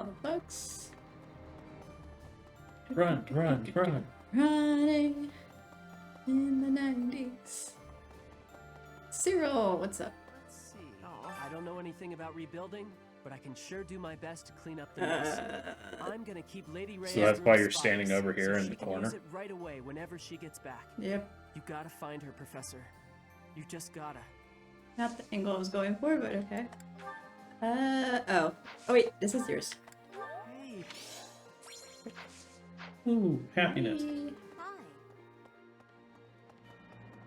all the bugs. Run. Running in the 90s. Cyril, what's up? Let's see. I don't know anything about rebuilding, but I can sure do my best to clean up the mess. I'm gonna keep Lady Reyes. So that's why you're spotless, standing over here so in she the can corner? use it right away whenever she gets back. Yep. You gotta find her, Professor. You just gotta. Not the angle I was going for, but okay. Oh. Oh wait, this is yours. Hey, Ooh, happiness. Hey, Hi.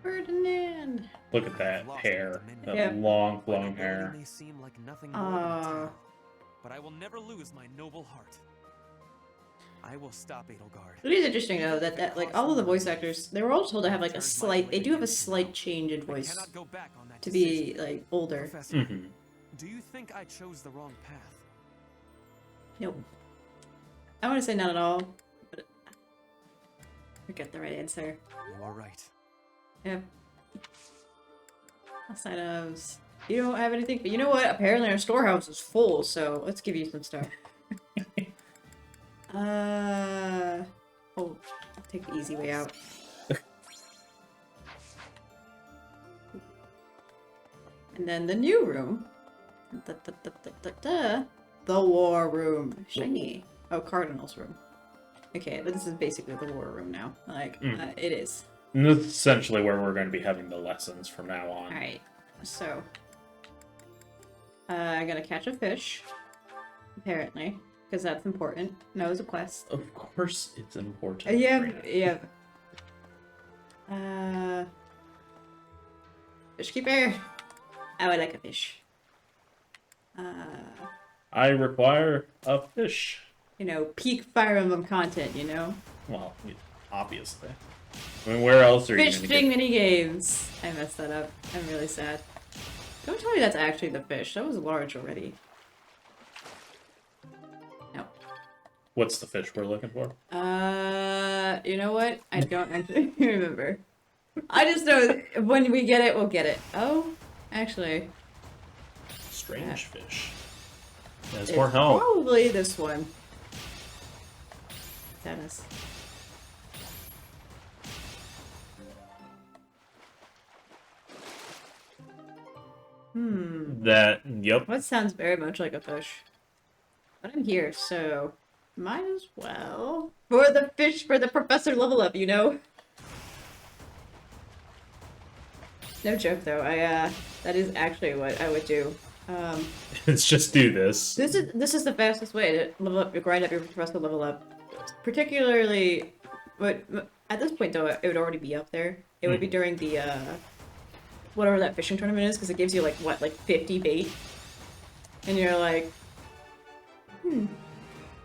Ferdinand. Look at that hair. That Yeah. long, My long nobility hair. may seem like nothing more than a Aw. tale, but I will never lose my noble heart. I will stop Edelgard. It is interesting though that like all of the voice actors, they were all told to have like a slight. They do have a slight change in I voice cannot go back on that to decision. be like older. Professor, Mm-hmm. do you think I chose the wrong path? Nope. I want to say not at all, but I get the right answer. You are right. Yep. Outside of you don't have anything, but you know what? Apparently our storehouse is full, so let's give you some stuff. Oh, I'll take the easy way out. And then the new room. The war room. Shiny. Oh, Cardinal's room. Okay, but this is basically the war room now. Like, it is. And this is essentially where we're going to be having the lessons from now on. Alright, so. I'm gonna catch a fish. Apparently. Because that's important. No, it's a quest. Of course, it's important. Yeah, Brina. yeah. Fish keeper. Oh, I like a fish. I require a fish. You know, peak Fire Emblem content, you know? Well, obviously. I mean, where else are you Fish going to thing get? mini games. I messed that up. I'm really sad. Don't tell me that's actually the fish. That was large already. No. What's the fish we're looking for? You know what? I don't actually remember. I just know when we get it, we'll get it. Oh, actually, Strange fish. Has it's more health. probably this one. Dennis. Yep. What sounds very much like a fish. But I'm here, so might as well. For the fish, for the professor level up, you know? No joke though, that is actually what I would do. Let's just do this. This is the fastest way to level up, grind up your professor level up. Particularly, but at this point though, it would already be up there. It would be during the, whatever that fishing tournament is, because it gives you like, what, like 50 bait? And you're like, And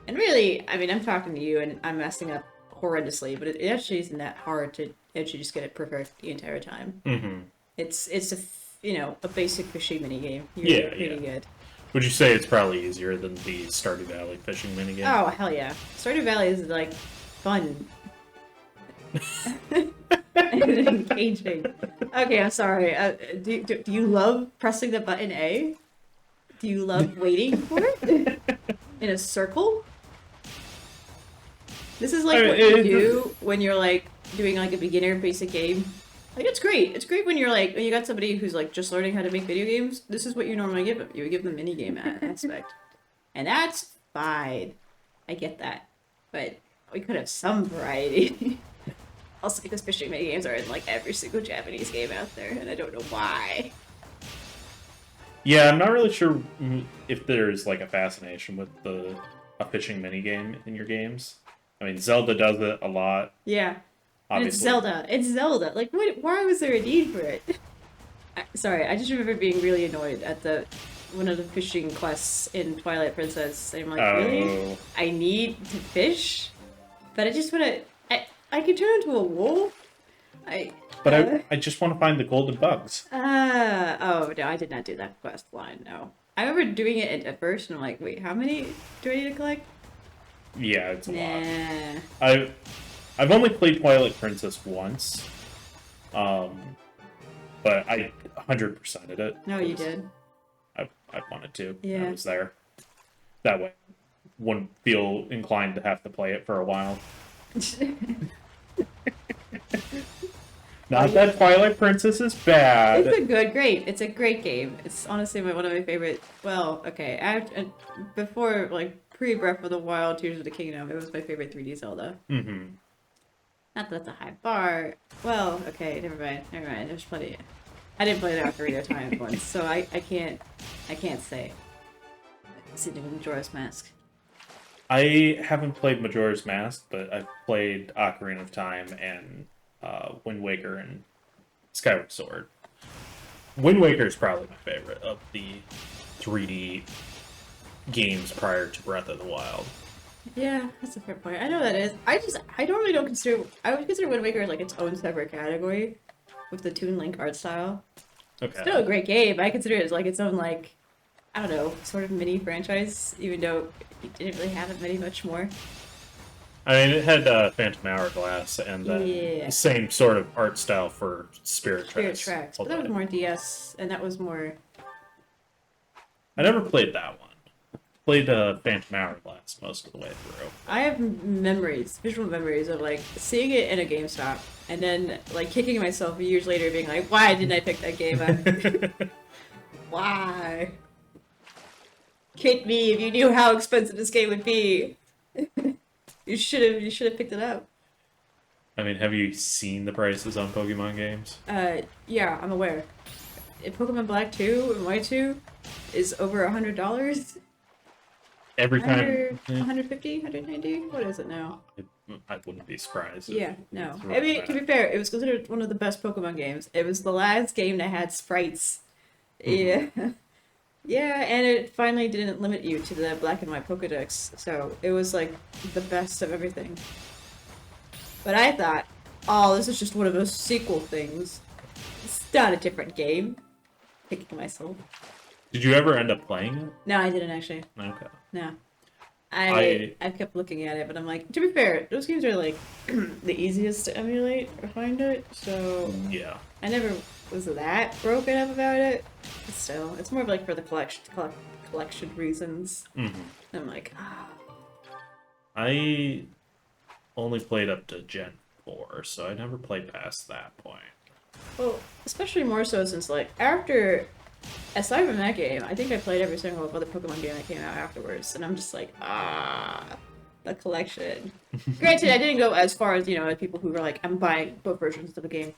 really, I mean, I'm talking to you and I'm messing up horrendously, but it actually isn't that hard to actually just get it perfect the entire time. Mm-hmm. It's a basic fishing mini game. Yeah, Pretty yeah. good. Would you say it's probably easier than the Stardew Valley fishing minigame? Oh, hell yeah. Stardew Valley is, like, fun. And engaging. Okay, I'm sorry. Do you love pressing the button A? Do you love waiting for it? In a circle? This is like what you do when you're, like, doing, like, a beginner basic game. Like, it's great. It's great when you're, like, when you got somebody who's, like, just learning how to make video games. This is what you normally give them. You would give them minigame aspect. And that's fine. I get that. But we could have some variety. Also, because fishing minigames are in, like, every single Japanese game out there, and I don't know why. Yeah, I'm not really sure if there's like a fascination with a fishing minigame in your games. I mean, Zelda does it a lot. Yeah. And it's Obviously. Zelda. It's Zelda. Like, why was there a need for it? Sorry, I just remember being really annoyed at one of the fishing quests in Twilight Princess. I'm like, really? I need to fish? But I just want to... I can turn into a wolf? But I just want to find the golden bugs. Oh, no, I did not do that quest line, no. I remember doing it at first, and I'm like, wait, how many do I need to collect? Yeah, it's a Nah. lot. I've only played Twilight Princess once. But I 100%ed it. No, you did. I wanted to. Yeah. I was there. That way. wouldn't feel inclined to have to play it for a while. Not that Twilight Princess is bad. It's a great game. It's honestly one of my favorite. Well, okay, before like pre Breath of the Wild, Tears of the Kingdom, it was my favorite 3D Zelda. Mm-hmm. Not that that's a high bar. Well, okay, never mind. There's plenty. I didn't play the Ocarina of Time once, so I can't say. Sitting in Majora's Mask. I haven't played Majora's Mask, but I've played Ocarina of Time and Wind Waker and Skyward Sword. Wind Waker is probably my favorite of the 3D games prior to Breath of the Wild. Yeah, that's a fair point. I know that is. I normally don't consider. I would consider Wind Waker like its own separate category, with the Toon Link art style. Okay. Still a great game. I consider it as like its own like, I don't know, sort of mini franchise, even though it didn't really have it many much more. I mean, it had Phantom Hourglass and the same sort of art style for Spirit Tracks. But that was more DS, and that was more. I never played that one. Played Phantom Hourglass most of the way through. I have visual memories of like seeing it in a GameStop, and then like kicking myself years later, being like, "Why didn't I pick that game up? Why? Kick me if you knew how expensive this game would be. You should have picked it up." I mean, have you seen the prices on Pokemon games? Yeah, I'm aware. Pokemon Black 2 and White 2 is over $100. Every time. 150, 190? What is it now? I wouldn't be surprised. Yeah, no. I mean, to be fair, it was considered one of the best Pokemon games. It was the last game that had sprites. Yeah. Yeah, and it finally didn't limit you to the black and white Pokedex, so it was like the best of everything. But I thought, oh, this is just one of those sequel things. It's not a different game. Kicking myself. Did you ever end up playing it? No, I didn't actually. Okay. No. I kept looking at it, but I'm like, to be fair, those games are like the easiest to emulate or find it, so Yeah. I never was that broken up about it. But still, it's more of like for the collection reasons. Mm-hmm. I'm like, ah. I only played up to Gen 4, so I never played past that point. Well, especially more so since like aside from that game, I think I played every single other Pokemon game that came out afterwards, and I'm just like, the collection. Granted, I didn't go as far as, as people who were like, I'm buying both versions of the game.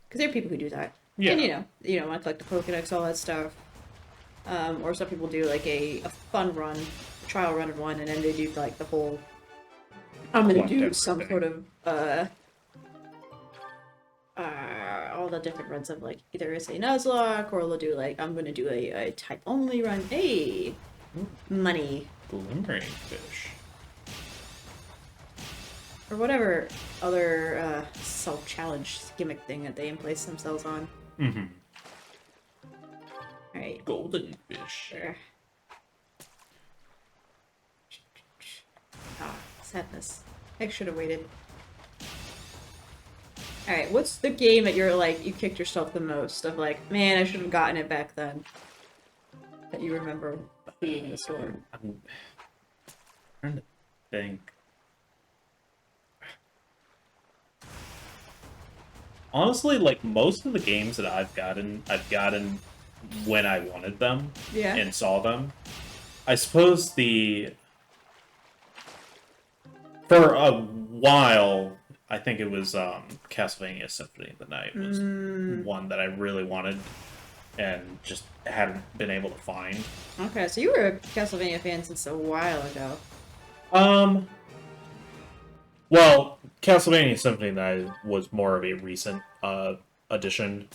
Because there are people who do that. Yeah. And, I collect the Pokedex, all that stuff. Or some people do like a fun run, trial run of one, and then they do like the whole, I'm gonna do some sort of, all the different runs of like either it's a Nuzlocke or they'll do like I'm gonna do a type only run. Hey, money Glimmering Fish. or whatever other self-challenge gimmick thing that they place themselves on. Mm-hmm. All right, Golden Fish. there. Sadness. I should have waited. Alright, what's the game that you're like, you kicked yourself the most? Of like, man, I should have gotten it back then. That you remember being in the store. I'm trying to think. Honestly, like most of the games that I've gotten when I wanted them Yeah. and saw them. I suppose for a while, I think it was Castlevania Symphony of the Night was one that I really wanted and just hadn't been able to find. Okay, so you were a Castlevania fan since a while ago. Well, Castlevania Symphony of the Night was more of a recent addition.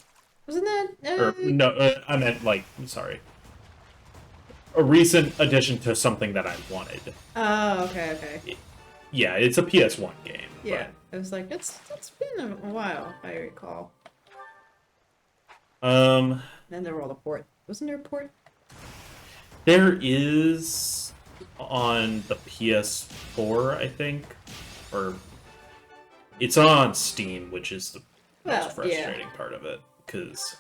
Wasn't that? Or no, I meant sorry. A recent addition to something that I wanted. Oh, okay. Yeah, it's a PS1 game. Yeah, it was like it's been a while, if I recall. Then there were all the port. Wasn't there a port? there is on the PS4, I think, or it's on Steam, which is the most frustrating part of it because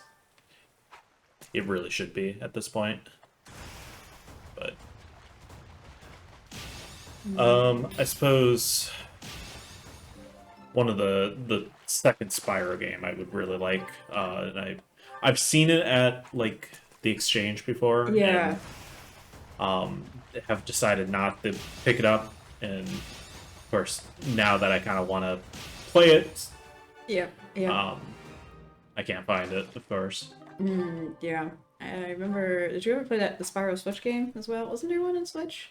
it really should be at this point. But I suppose one of the second Spyro game I would really like, and I've seen it at like the Exchange before, Yeah. and have decided not to pick it up, and of course now that I kind of want to play it, Yeah. Yeah. I can't find it, of course. Yeah. I remember. Did you ever play the Spyro Switch game as well? Wasn't there one in Switch?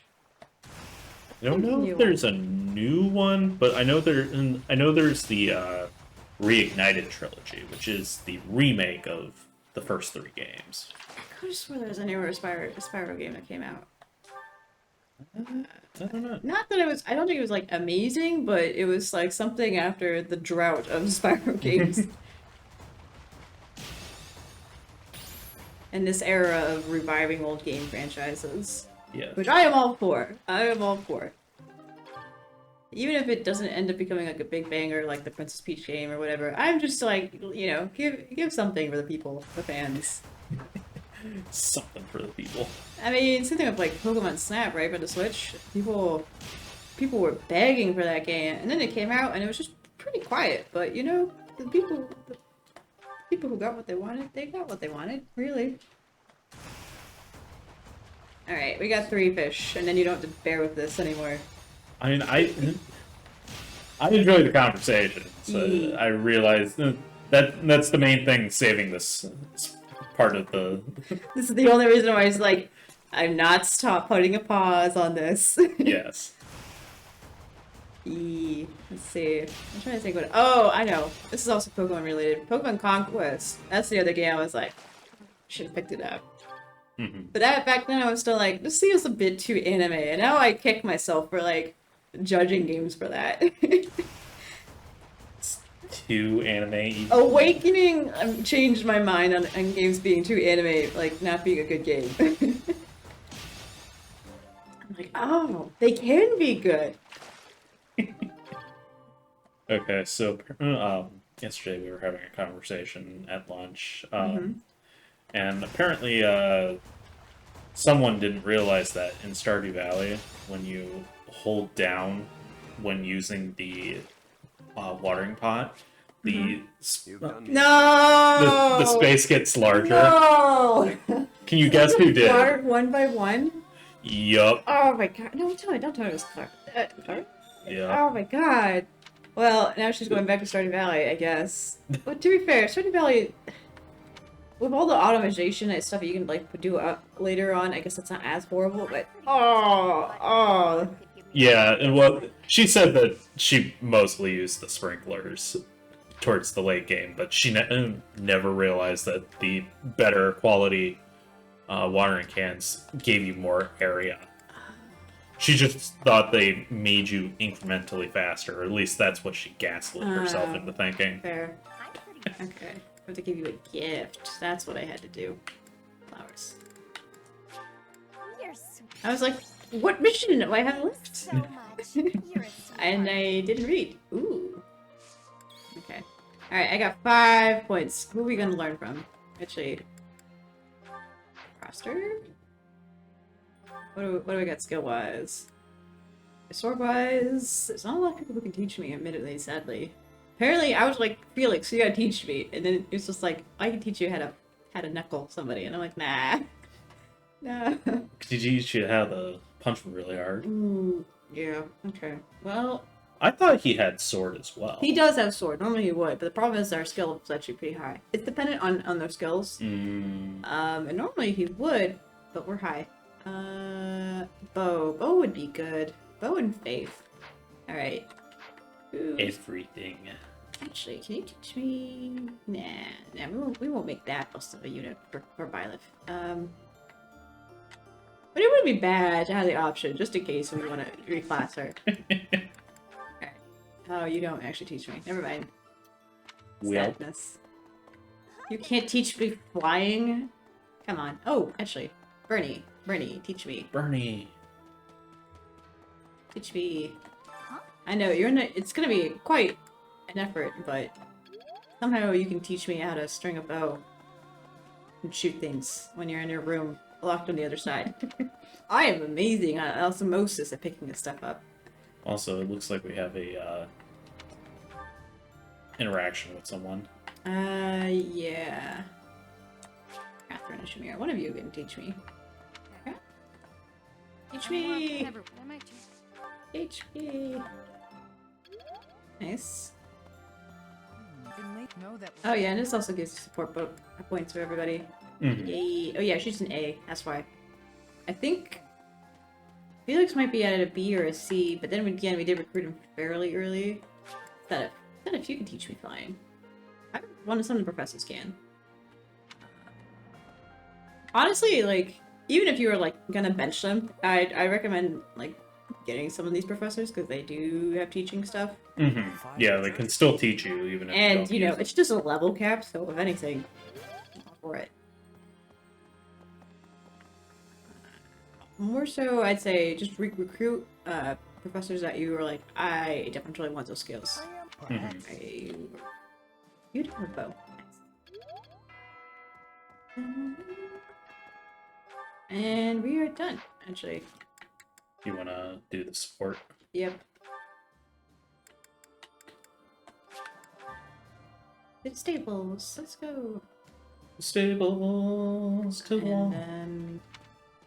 I don't know New if there's a new one, but I know there's the Reignited trilogy, which is the remake of the first three games. I could have swore there was a newer Spyro game that came out. I don't know. Not that it was. I don't think it was like amazing, but it was like something after the drought of Spyro games. And this era of reviving old game franchises, Yeah. which I am all for. I am all for. Even if it doesn't end up becoming like a big banger like the Princess Peach game or whatever, I'm just like, you know, give something for the people, the fans. Something for the people. I mean, same thing with like Pokemon Snap, right? For the Switch, people were begging for that game, and then it came out, and it was just pretty quiet. But you know, the people who got what they wanted, they got what they wanted, really. All right, we got 3 fish, and then you don't have to bear with this anymore. I mean, I enjoyed the conversation. So Yeah. I realized that's the main thing saving this part of the. This is the only reason why it's like, I'm not putting a pause on this. Yes. Let's see. I'm trying to think what. Oh, I know. This is also Pokemon related. Pokemon Conquest. That's the other game I was like, should have picked it up. Mhm. But back then I was still like, this seems a bit too anime, and now I kick myself for like judging games for that. Too anime. Awakening changed my mind on games being too anime, like not being a good game. I'm like, oh, they can be good. Okay, so yesterday we were having a conversation at lunch, and apparently someone didn't realize that in Stardew Valley, when you hold down when using the watering pot, the No. the space gets larger. No. Can you guess who did? Watered one by one. Yup. Oh my god! No, don't tell me it was Clark. Clark? Yeah. Oh my god. Well, now she's going back to Stardew Valley, I guess. But to be fair, Stardew Valley, with all the automation and stuff you can like do later on, I guess that's not as horrible. But oh. Yeah, and well, she said that she mostly used the sprinklers towards the late game, but she never realized that the better quality watering cans gave you more area. She just thought they made you incrementally faster, or at least that's what she gaslit herself into thinking. Fair. Okay. I have to give you a gift. That's what I had to do. Flowers. You're sweet I was like, what mission do I have left? so much. You're a And sweetheart. I didn't read. Ooh. Okay. Alright, I got 5 points. Who are we gonna learn from? Actually. Roster? What do we got skill-wise? Sword-wise, there's not a lot of people who can teach me, admittedly, sadly. Apparently, I was like, Felix, you gotta teach me. And then it's just like, I can teach you how to knuckle somebody. And I'm like, nah. No. Did you teach you how to punch him really hard? Ooh, yeah, okay. Well, I thought he had sword as well. he does have sword. Normally he would, but the problem is our skill is actually pretty high. It's dependent on their skills. And normally he would, but we're high. Bow. Bow would be good. Bow and Faith. Alright. Everything. Actually, can you teach me? Nah, we won't make that bust of a unit for Byleth. But it wouldn't be bad to have the option, just in case we want to reclass her. Okay. Oh, you don't actually teach me. Never mind. Well. Sadness. You can't teach me flying? Come on. Oh, actually. Bernie, teach me. Bernie. Teach me. I know, it's gonna be quite an effort, but somehow you can teach me how to string a bow and shoot things when you're in your room locked on the other side. I am amazing at osmosis at picking this stuff up. Also, it looks like we have a interaction with someone. Yeah. Catherine and Shamir, one of you can teach me. Okay. Teach me! Whatever, but I might just... Teach me! Nice. Oh yeah, and this also gives support points for everybody. Mhm. Yay. Oh yeah, she's an A, that's why. I think Felix might be at a B or a C, but then again, we did recruit him fairly early. That if you can teach me, fine. I want some of the professors can. Honestly, like, even if you were like gonna bench them, I recommend like getting some of these professors because they do have teaching stuff. Mhm. Yeah, they can still teach you even if you And don't you know, use it. it's just a level cap, so if anything, I'm all for it. More so, I'd say just recruit professors that you were like, I definitely want those skills. Mhm. Beautiful bow. Nice. And we are done, actually. You want to do the support? Yep. It's stables. Let's go. Stables to And wall. then,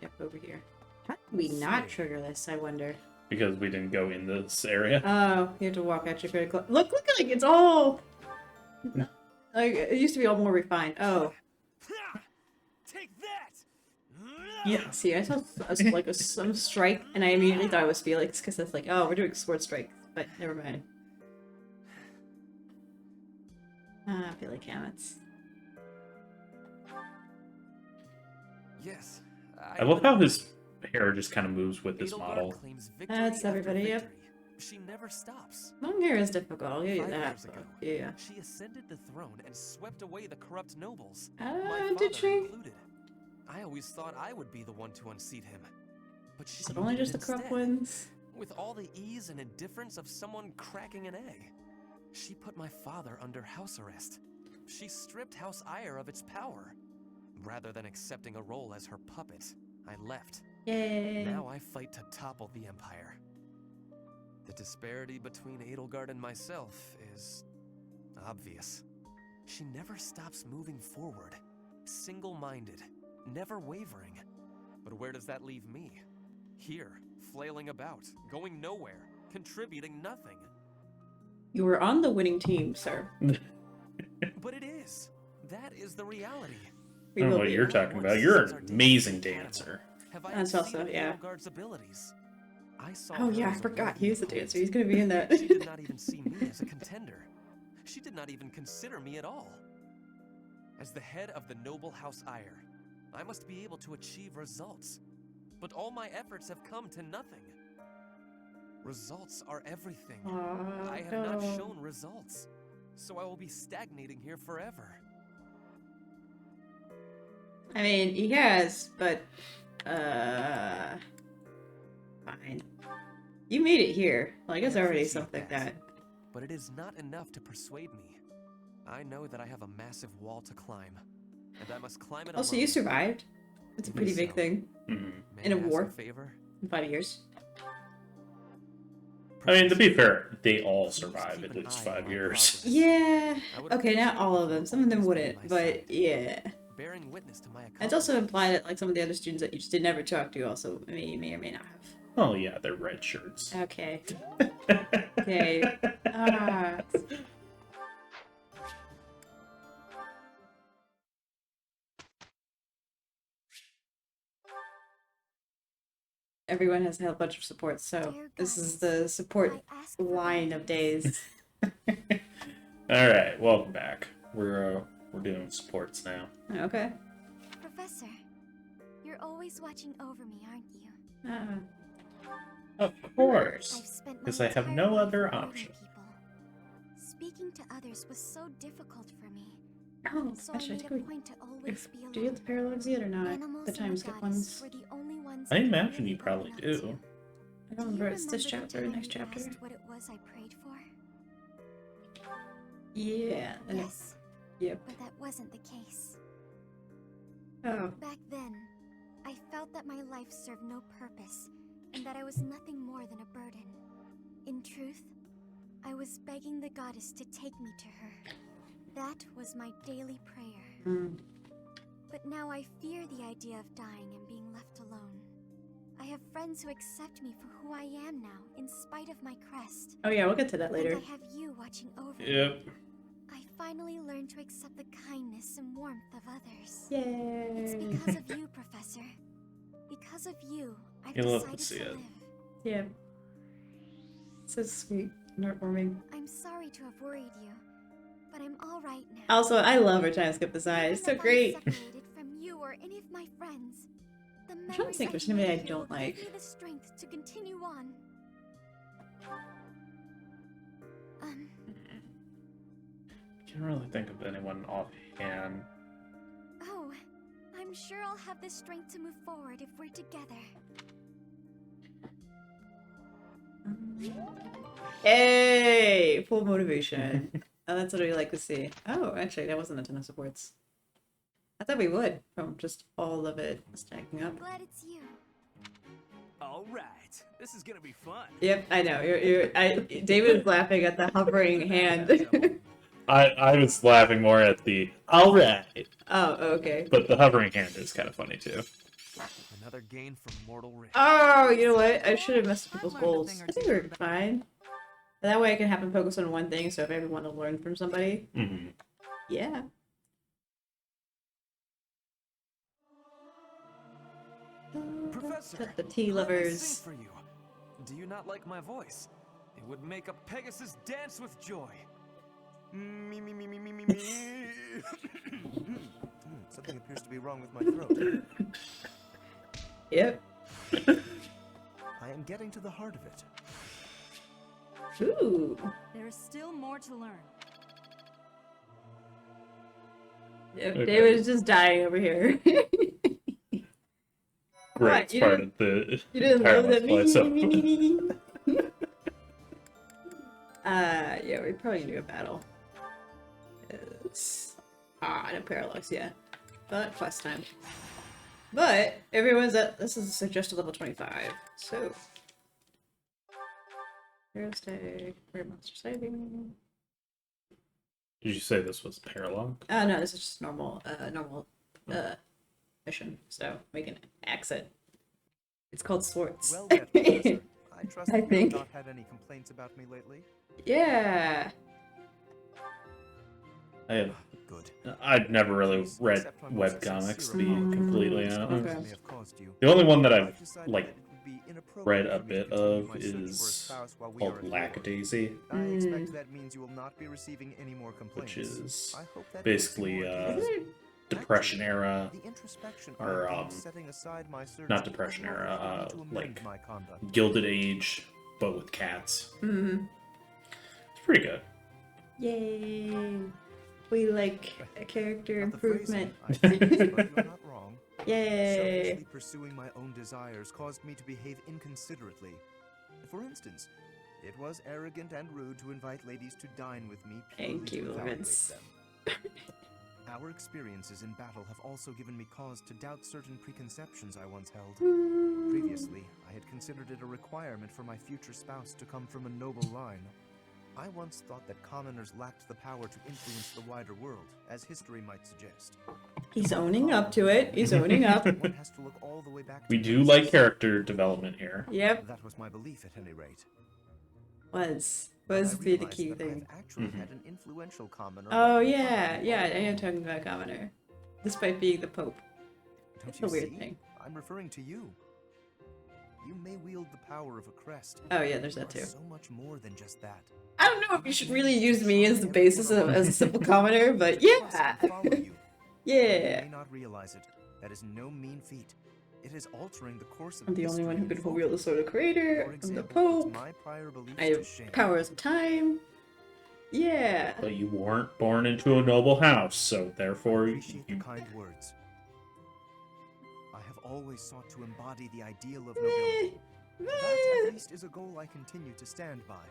yep, over here. How did we not trigger this? I wonder. Because we didn't go in this area. Oh, you have to walk actually very close. Look, like it's all like it used to be all more refined. Oh, Take that! Yeah. see, I saw some strike, and I immediately thought it was Felix because it's like, oh, we're doing sword strikes, but never mind. Ah, Felix Hammets. Yes. I love how his hair just kind of moves with this Edelgard model. claims victory That's after everybody, yep. victory. She never stops. Long hair is difficult. I'll give you 5 that. years ago, but yeah. she ascended the throne and swept away the corrupt nobles. Ah, My did father she? included. I always thought I would be the one to unseat him. But she Is it only did just the corrupt instead. ones? With all the ease and indifference of someone cracking an egg. She put my father under house arrest. She stripped House Ire of its power. Rather than accepting a role as her puppet, I left. Yay. Now I fight to topple the Empire. The disparity between Edelgard and myself is obvious. She never stops moving forward, single-minded, never wavering. But where does that leave me? Here, flailing about, going nowhere, contributing nothing. You were on the winning team, sir. But it is. That is the reality. We I don't know will what be. you're talking about. You're an amazing dancer. Have I That's also- exceeded yeah. Edelgard's abilities? I saw Oh her yeah, I as a forgot. worthy He is a opponent. dancer. He's gonna be in that. She did not even see me as a contender. She did not even consider me at all. As the head of the noble House Ire, I must be able to achieve results. But all my efforts have come to nothing. Results are everything. Aw, I have not no. shown results, so I will be stagnating here forever. I mean, he has, but fine. You made it here. Like it's I already appreciate something that. But it is not enough to persuade me. I know that I have a massive wall to climb, and I must climb it Also, alone. you survived. It's a pretty big So- thing Mhm. May in a I ask war. favor? in 5 years. I mean, to be fair, they all Please survive keep at an least eye 5 on my years. progress. Yeah. I would Okay, not appreciate all if of you them. Some of them always wouldn't, by my but side, yeah. bearing witness to my It's also accomplishments. implied that like some of the other students that you just did never talk to also may or may not have. Oh yeah, they're red shirts. Okay. Okay. Ah. Everyone has had a bunch of support, so Dear this is goddess, the support I ask for line of guidance. days. All right, welcome back. We're doing supports now. Okay. Professor, you're always watching over me, aren't you? Of I've course, spent my because I have entire no life other avoiding option. people. Speaking to others was so difficult for me. Oh, So I actually, I made think a we. point to always be alone. Do you have the paralogs yet or not? Animals The and time skip goddess ones. were the only ones I could imagine really you probably open up to. do. I don't Do you remember. It's this remember the chapter, time next you chapter. asked what it was I prayed for? Yeah. And Yes, Yep. but that wasn't the case. Oh. Back then, I felt that my life served no purpose, and that I was nothing more than a burden. In truth, I was begging the goddess to take me to her. That was my daily prayer. But now I fear the idea of dying and being left alone. I have friends who accept me for who I am now, in spite of my crest. Oh yeah, we'll get to that And later. I have you watching over me. Yep. I finally learned to accept the kindness and warmth of others. Yay. It's because of you, Professor. Because of you, I've You'll love to decided see to it. live. Yeah. So sweet. Heartwarming. I'm sorry to have worried you, but I'm all right now. Also, I love her time skip design. It's so Even if great. I'm separated from you or any of my friends, the trying to memories think I've there's anybody made I here don't will like. give me the strength to continue on. Can't really think of anyone offhand. Oh, I'm sure I'll have the strength to move forward if we're together. Hey! Full motivation. Oh, that's what we like to see. Oh, actually, that wasn't a ton of supports. I thought we would, from just all of it stacking up. Glad it's you. All right, this is gonna be fun. Yep, I know. David is laughing at the hovering hand. I was laughing more at the alright, Oh, okay. but the hovering hand is kind of funny too. Another gain from Mortal Rift. Oh, you know what? I should have messed with people's goals. I think we're fine. That way I can have them focus on one thing, so if I ever want to learn from somebody, Mm-hmm. yeah. Professor, The tea let me lovers. sing for you. Do you not like my voice? It would make a Pegasus dance with joy. Me, me, me, me, me, me, me. Something appears to be wrong with my throat. Yep. I am getting to the heart of it. Ooh. There is still more to learn. Yep, Okay. David's just dying over here. Great What, you part didn't- of the You didn't entire love that Let's Play, me. so- Yeah, we probably can do a battle. It's... no parallax, yeah. But quest time. But everyone's at this is suggested level 25, so heroes tag, rare monster sighting. Did you say this was parallel? No, this is just normal mission, so we can axe it. It's called Swords. Well met, Professor. I trust I that you think. have not had any complaints about me lately. Yeah. Good. I've never really Please read accept my most webcomics, to sincere be apologies completely for the honest. harm I Okay. may have caused you. The only one that I've decided like that it would be inappropriate read a for me to bit continue of my search for a is spouse while we called are at war. Lackadaisy, I expect that means you will not be receiving any more complaints. which is I hope that basically makes you more at ease. Depression era, The introspection or, arc of setting aside my search not Depression has era, motivated me to amend like my conduct. Gilded Age, but with cats. Mm-hmm. It's pretty good. Yay. We like a character Not the phrasing, improvement. I suppose, but you're not wrong. Yay. Selfishly pursuing my own desires caused me to behave inconsiderately. For instance, it was arrogant and rude to invite ladies to dine with me purely Thank to you, evaluate Lawrence. them. Our experiences in battle have also given me cause to doubt certain preconceptions I once held. Previously, I had considered it a requirement for my future spouse to come from a noble line. I once thought that commoners lacked the power to influence the wider world, as history might suggest. He's owning up to it. He's owning up. One has to look all the way back to We do Genesis. like character development here. Yep. That was my belief, at any rate. Was But I be the realized key that thing. I've actually Mhm. had an influential commoner. Oh right in yeah, front of me yeah, all I am along. talking about Commoner. Despite being the Pope. Don't That's you a weird see? thing. I'm referring to you. You may wield the power of a crest. Oh yeah, there's You that are too. so much more than just that. I don't know if you should really use me as the basis of as a simple commoner, but yeah. Follow you. You Yeah. may not realize it. That is no mean feat. It is altering the course of I'm the only one who history can in wield the full. sword of For creator. I'm the example, Pope. puts my prior beliefs I to have shame. powers of time. Yeah. But you weren't born into a noble house, so therefore Appreciate the you kind words. I have always sought to embody the ideal of nobility. That, at least, is a goal I continue to stand by.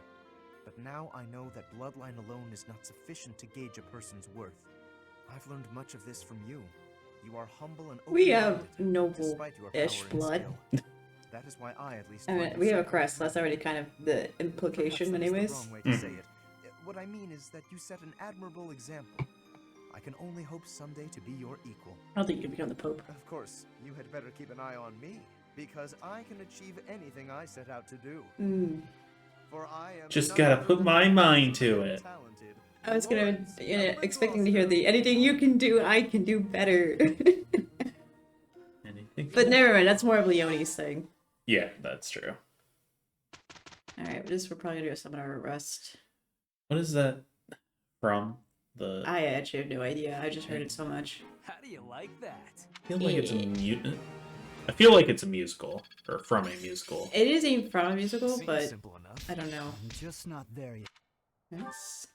But now I know that bloodline alone is not sufficient to gauge a person's worth. I've learned much of this from you. You are humble and We have open-minded, noble-ish despite your power and blood. skill. That is why I at least I mean, find we have a yourself crest. That's already admirable. kind of the Perhaps implication, that is anyways. the wrong way to say it. What I mean is that you set an admirable example. I can only hope someday to be your equal. I don't think you can become the Pope. Of course, you had better keep an eye on me, because I can achieve anything I set out to do. Mm. For I am Just none gotta other put than my the mind to it. talented I was gonna, Lawrence expecting to hear Gilbert the anything you can do, I can do better. Anything? But never mind, that's more of Leonie's thing. Yeah, that's true. Alright, we're probably gonna do a Summoner Rest. What is that from? The I actually have no idea. I just heard it so much. How do you like that? I feel like it's a Yeah. I feel like it's a musical or from a musical. It is even from a musical, Seems but simple enough. I don't know. I'm just not there yet. Yes.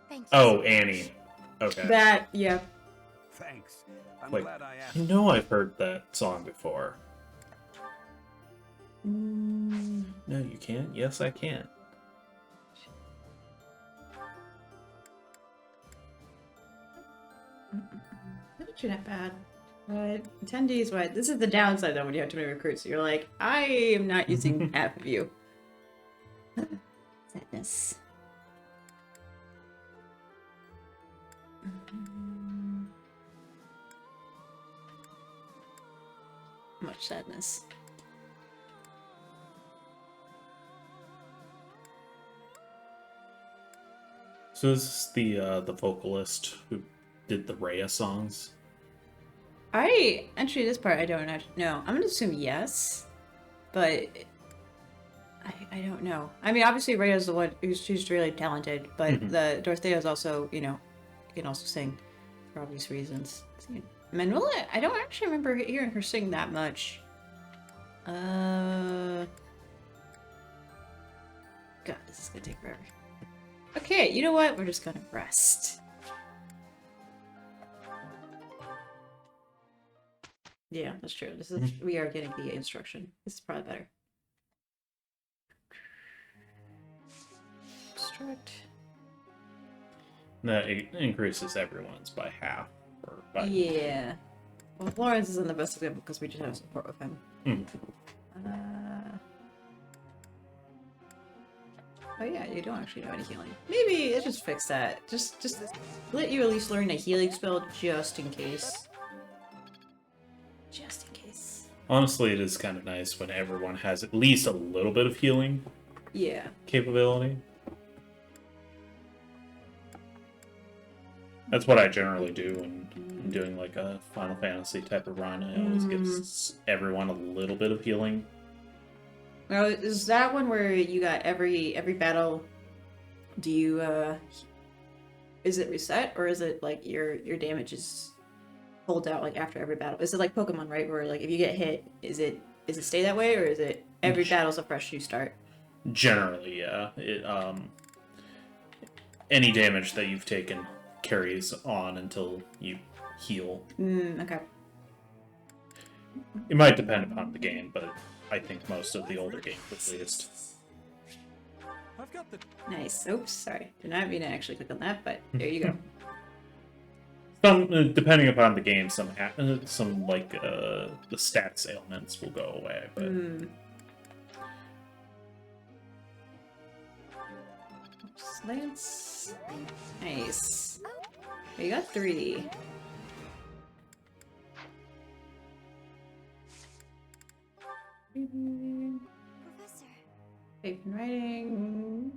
Thank you. Oh, Annie. Okay. That, yeah. Thanks. I'm Wait, glad I asked. I know I've heard that song before. Mm, No, you can't. Yes, I can. that's actually not bad. But attendees, what? This is the downside though when you have too many recruits. You're like, I am not using half of you. Sadness. Much sadness. So is this the vocalist who did the Rhea songs? Actually this part I don't know. I'm gonna assume yes, but I don't know. I mean, obviously Rhea's the one she's really talented, but Mhm. the Dorothea's also, can also sing for obvious reasons. Manuela, I don't actually remember hearing her sing that much. God, this is gonna take forever. Okay, you know what? We're just gonna rest. Yeah, that's true. This is we are getting the instruction. This is probably better. Instruct. That increases everyone's by half. Or by... Yeah. Well, Florence isn't the best example because we just have support with him. Mm. Oh yeah, you don't actually know any healing. Maybe let's just fix that. Just let you at least learn a healing spell just in case. Just in case. Honestly, it is kind of nice when everyone has at least a little bit of healing Yeah. capability. That's what I generally do when I'm doing like a Final Fantasy type of run. I always give everyone a little bit of healing. Now, is that one where you got every battle? Do you is it reset or is it like your damage is pulled out like after every battle? Is it like Pokemon, right? Where like if you get hit, is it stay that way or is it every battle's a fresh new start? Generally, yeah. Any damage that you've taken carries on until you heal. Okay. It might depend upon the game, but I think most of the older games at least. I've got the Nice. Oops, sorry. Did not mean to actually click on that, but there you go. Some, depending upon the game, some like the stats ailments will go away, but Lance. Nice. You got 3. Professor, Faith in writing.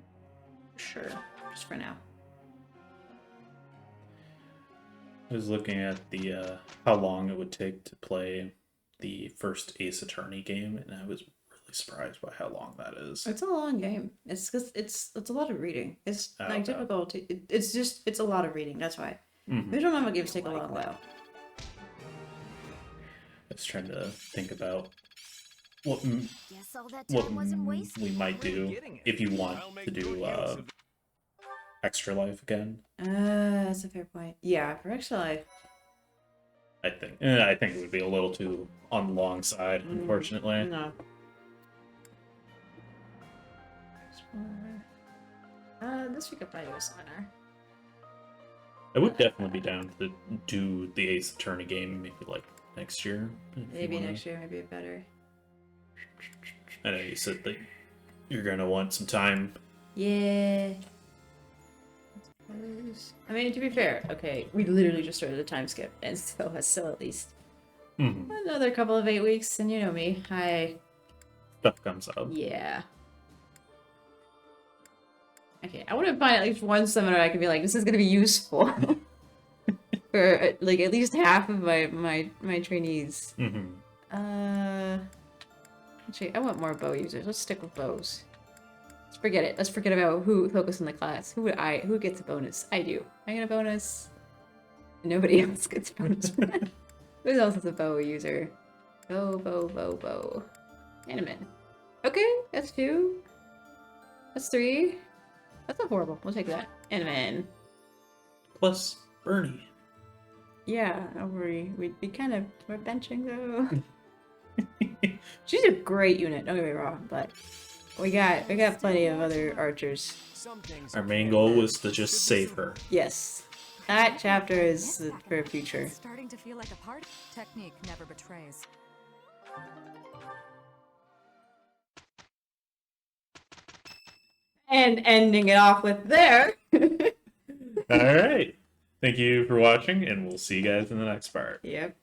Sure. Just for now. I was looking at the how long it would take to play the first Ace Attorney game, and I was really surprised by how long that is. It's a long game. It's because it's a lot of reading. It's Oh, like okay. difficult. It's a lot of reading. That's why. Mhm. Visual novel games take a long while. I was trying to think about what guess all that time wasn't wasted. we might do if you want to do Extra Life again. That's a fair point. Yeah, for Extra Life. I think it would be a little too on the long side, unfortunately. No. Explore. This we could probably do a seminar. I would definitely be down to do the Ace Attorney game maybe like next year. if you Maybe wanna- next year, maybe better. I know you said that you're gonna want some time. Yeah. I mean, to be fair, okay, we literally just started a time skip, and still has still at least Mhm. another couple of 8 weeks, and you know me, Stuff comes up. yeah. Okay, I want to find at least one seminar I can be like, this is gonna be useful for like at least half of my trainees. Mm-hmm. Actually, I want more bow users. Let's stick with bows. Let's forget it. Let's forget about who focus in the class. Who gets a bonus? I do. I get a bonus. Nobody else gets a bonus. Who else is a bow user? Bow. Animan. Okay, that's 2. That's 3. That's not horrible. We'll take that. Animan. Plus Bernie. Yeah, we'd be kind of we're benching though. She's a great unit, don't get me wrong, but we got plenty of other archers. Some things Our are main fair goal game was to just should be save simple. her. Yes. That chapter is for future. It's starting to feel like a party. Technique never betrays. And ending it off with there. All right. Thank you for watching, and we'll see you guys in the next part. Yep.